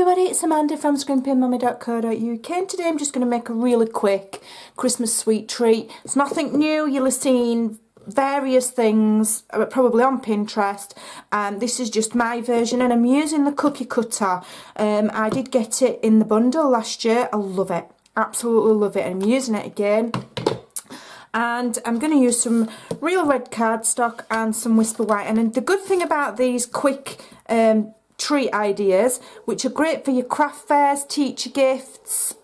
everybody, it's Amanda from Scrimpingmommy.co.uk, and today I'm just going to make a really quick Christmas sweet treat. It's nothing new, you'll have seen various things, probably on Pinterest. This is just my version and I'm using the cookie cutter. I did get it in the bundle last year. I love it, absolutely love it, and I'm using it again. And I'm going to use some real red cardstock and some Whisper White. And the good thing about these quick treat ideas, which are great for your craft fairs, teacher gifts,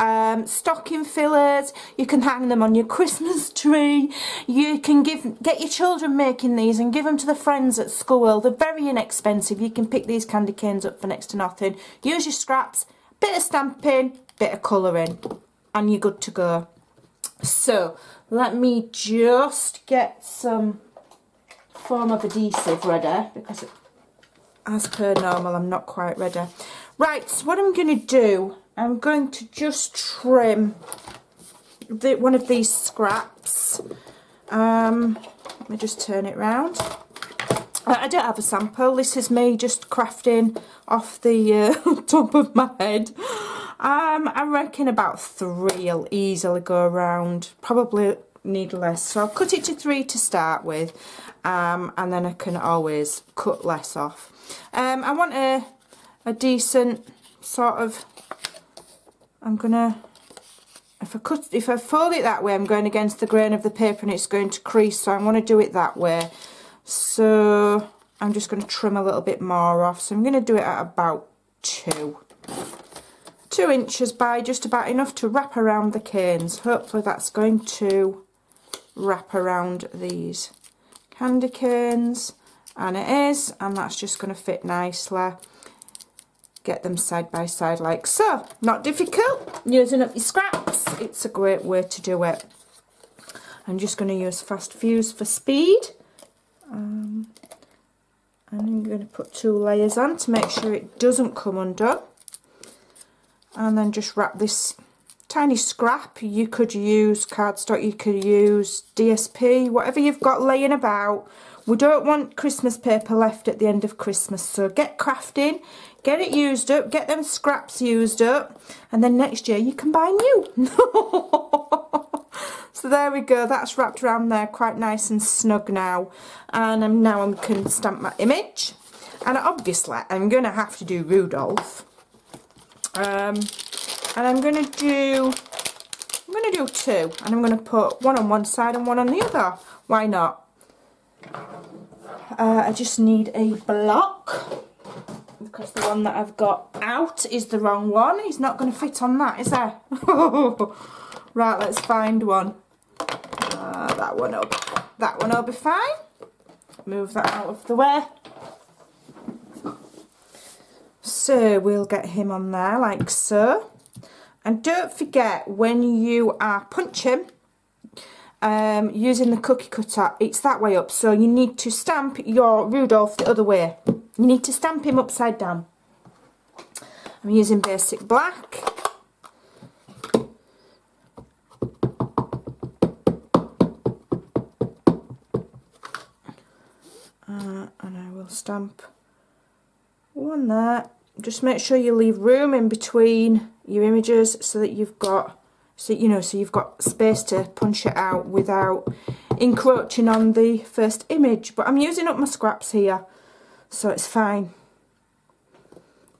stocking fillers, you can hang them on your Christmas tree, you can get your children making these and give them to the friends at school. They're very inexpensive. You can pick these candy canes up for next to nothing. Use your scraps, bit of stamping, bit of colouring, and you're good to go. So let me just get some form of adhesive ready, because as per normal I'm not quite ready. Right, so what I'm going to do, I'm going to just trim one of these scraps. Let me just turn it round. I don't have a sample, this is me just crafting off the top of my head. I reckon about 3 will easily go around, probably need less, so I'll cut it to 3 to start with, and then I can always cut less off. I want a decent sort of, I'm gonna, if I fold it that way, I'm going against the grain of the paper and it's going to crease, so I want to do it that way. So I'm just going to trim a little bit more off, so I'm going to do it at about 2 inches by just about enough to wrap around the canes. Hopefully that's going to wrap around these candy canes, and it is, and that's just going to fit nicely. Get them side by side like so. Not difficult. Using up your scraps, it's a great way to do it. I'm just going to use fast fuse for speed. And I'm going to put 2 layers on to make sure it doesn't come undone. And then just wrap this tiny scrap. You could use cardstock, you could use DSP, whatever you've got laying about. We don't want Christmas paper left at the end of Christmas, so get crafting, get it used up, get them scraps used up, and then next year you can buy new. So there we go, that's wrapped around there quite nice and snug now. And now I can stamp my image. And obviously I'm going to have to do Rudolph. And I'm going to do 2, and I'm going to put one on one side and one on the other. Why not? I just need a block, because the one that I've got out is the wrong one. He's not going to fit on that, is there? Right, let's find one. That one will be fine. Move that out of the way. So we'll get him on there like so. And don't forget, when you are punching, using the cookie cutter, it's that way up, so you need to stamp your Rudolph the other way. You need to stamp him upside down. I'm using basic black. And I will stamp one there. Just make sure you leave room in between your images so that you've got, so you've got space to punch it out without encroaching on the first image. But I'm using up my scraps here, so it's fine.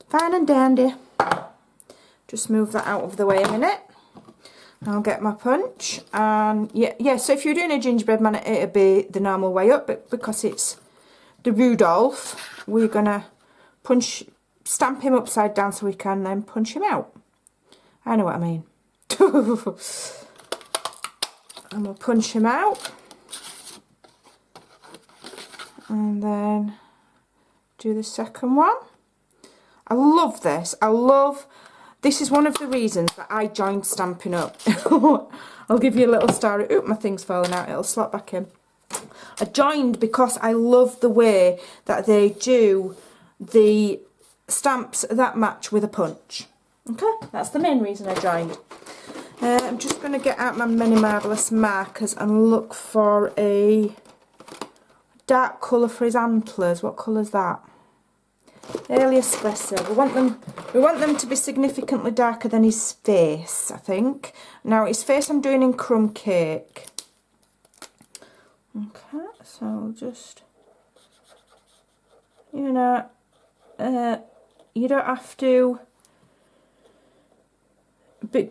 Fine and dandy. Just move that out of the way a minute. I'll get my punch. And yeah, so if you're doing a gingerbread man, it'll be the normal way up, but because it's the Rudolph, we're gonna stamp him upside down so we can then punch him out. I know what I mean. And we'll punch him out, and then do the second one. I love this. This is one of the reasons that I joined Stampin' Up. I'll give you a little story. Oop, my thing's falling out, it'll slot back in. I joined because I love the way that they do the stamps that match with a punch. Okay, that's the main reason I joined. I'm just going to get out my Many Marvellous markers and look for a dark colour for his antlers. What colour's that? Early espresso. We want them to be significantly darker than his face, I think. Now his face I'm doing in crumb cake. Okay, so I'll just, you know, you don't have to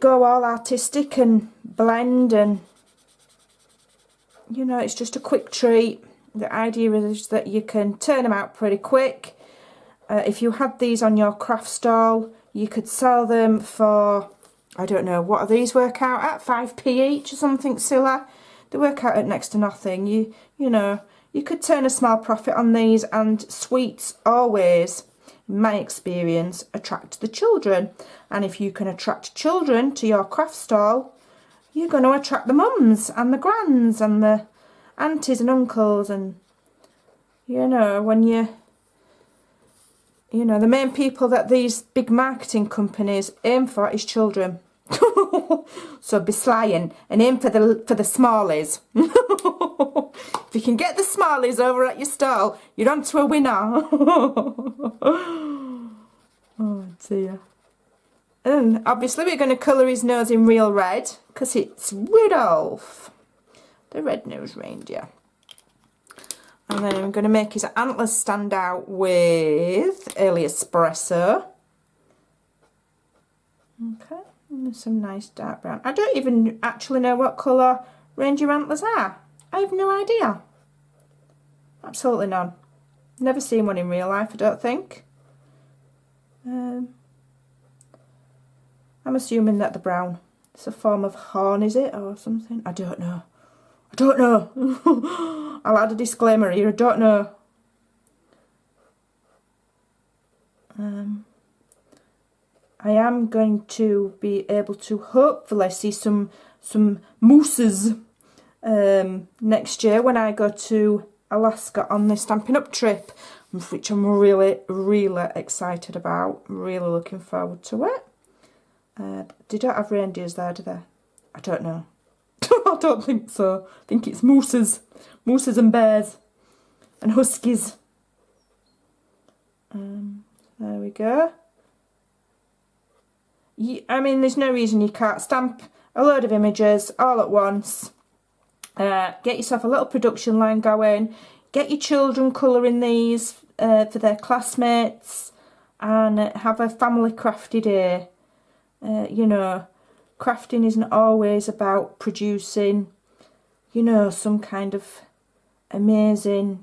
go all artistic and blend, and you know, it's just a quick treat. The idea is that you can turn them out pretty quick. If you had these on your craft stall, you could sell them for, I don't know, what do these work out at? 5p each or something silly. They work out at next to nothing. You know, you could turn a small profit on these, and sweets always, in my experience, attract the children. And if you can attract children to your craft stall, you're going to attract the mums and the grands and the aunties and uncles, and you know, when you know, the main people that these big marketing companies aim for is children. So be sly and aim for the smallies. If you can get the smallies over at your stall, you're on to a winner. Oh dear. And obviously we're going to colour his nose in real red, because it's Rudolph, the red-nosed reindeer. And then I'm going to make his antlers stand out with early espresso. Okay, and some nice dark brown. I don't even actually know what colour reindeer antlers are. I have no idea. Absolutely none. Never seen one in real life, I don't think. I'm assuming that they're brown. It's a form of horn, is it, or something? I don't know. I don't know. I'll add a disclaimer here. I don't know. I am going to be able to hopefully see some mooses next year when I go to Alaska on this Stampin' Up trip, which I'm really excited about. Really looking forward to it. They don't have reindeers there, do they? I don't know. I don't think so. I think it's mooses. Mooses and bears. And huskies. There we go. I mean, there's no reason you can't stamp a load of images all at once. Get yourself a little production line going. Get your children colouring these for their classmates. And have a family crafty day. You know, crafting isn't always about producing, you know, some kind of amazing,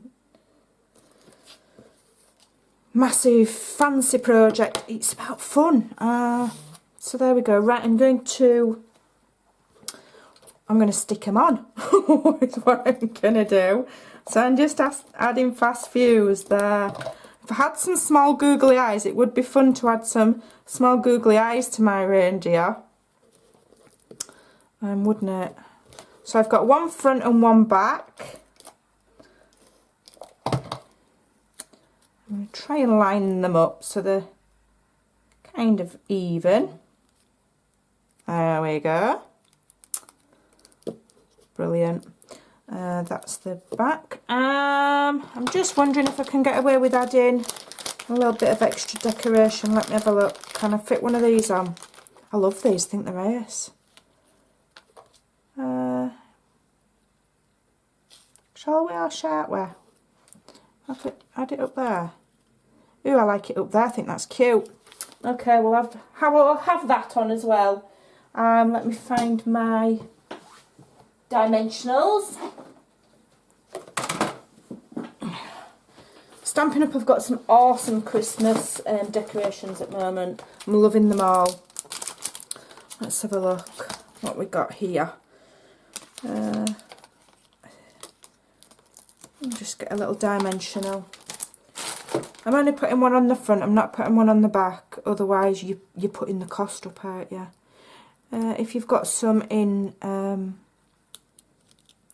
massive, fancy project. It's about fun. So there we go. Right, I'm going to stick them on. Is what I'm going to do. So I'm just adding fast fuse there. If I had some small googly eyes, it would be fun to add some small googly eyes to my reindeer. Wouldn't it? So I've got one front and one back. I'm going to try and line them up so they're kind of even. There we go. Brilliant. That's the back. I'm just wondering if I can get away with adding a little bit of extra decoration. Let me have a look. Can I fit one of these on? I love these. I think they're ace. Shall we or shan't we? Add it up there. Ooh, I like it up there. I think that's cute. Okay, we'll have that on as well. Let me find my dimensionals. Stampin' Up! I've got some awesome Christmas decorations at the moment. I'm loving them all. Let's have a look what we got here. Just get a little dimensional. I'm only putting one on the front, I'm not putting one on the back, otherwise you're putting the cost up, aren't you? If you've got some in,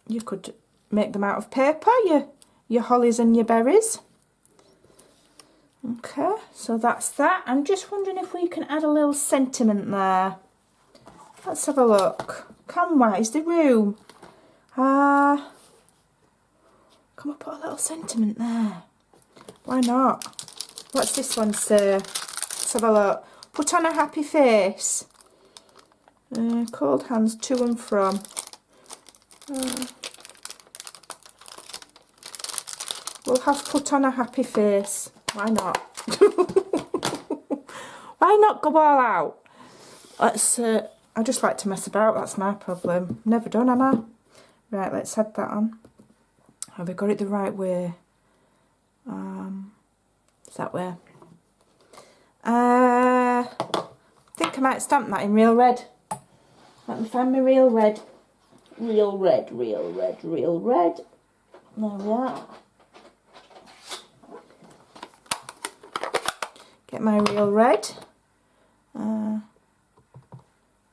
you could make them out of paper, your hollies and your berries. Okay, so that's that. I'm just wondering if we can add a little sentiment there. Let's have a look. Can we? Is there room? Can we put a little sentiment there? Why not? What's this one say? Let's have a look. Put on a happy face. Cold hands to and from. We'll have put on a happy face. Why not? Why not go all out? Let's. I just like to mess about. That's my problem. Never done, am I? Right, let's add that on. Have I got it the right way? It's that way. I think I might stamp that in real red. Let me find my real red. Real red, real red, real red. There we are. Get my real red.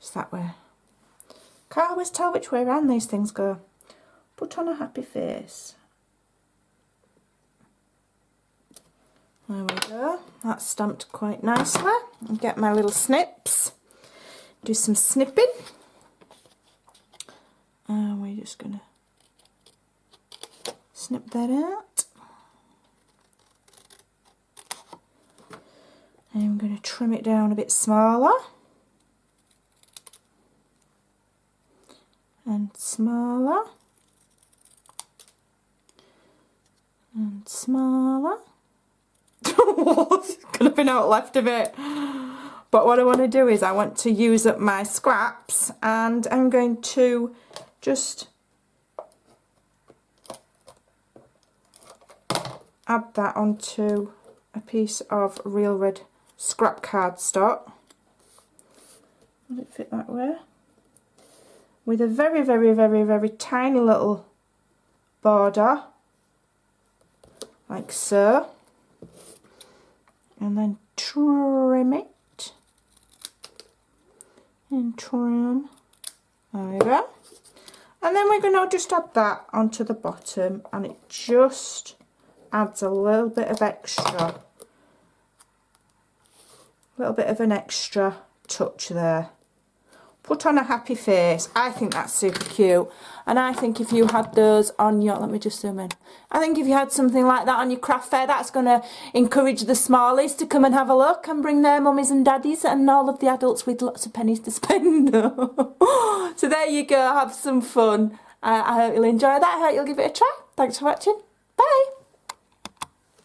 It's that way. Can't always tell which way around these things go. Put on a happy face. There we go. That's stamped quite nicely. And get my little snips. Do some snipping. And we're just going to snip that out. And I'm going to trim it down a bit smaller. And smaller. And smaller. Could have been out left of it. But what I want to do is I want to use up my scraps, and I'm going to just add that onto a piece of real red scrap cardstock. Will it fit that way? With a very, very, very, very tiny little border, like so. And then trim it. And trim. There we go. And then we're going to just add that onto the bottom, and it just adds a little bit of extra. A little bit of an extra touch there. Put on a happy face. I think that's super cute. And I think if you had those on your, let me just zoom in. I think if you had something like that on your craft fair, that's going to encourage the smallies to come and have a look and bring their mummies and daddies and all of the adults with lots of pennies to spend. So there you go, have some fun. I hope you'll enjoy that. I hope you'll give it a try. Thanks for watching. Bye.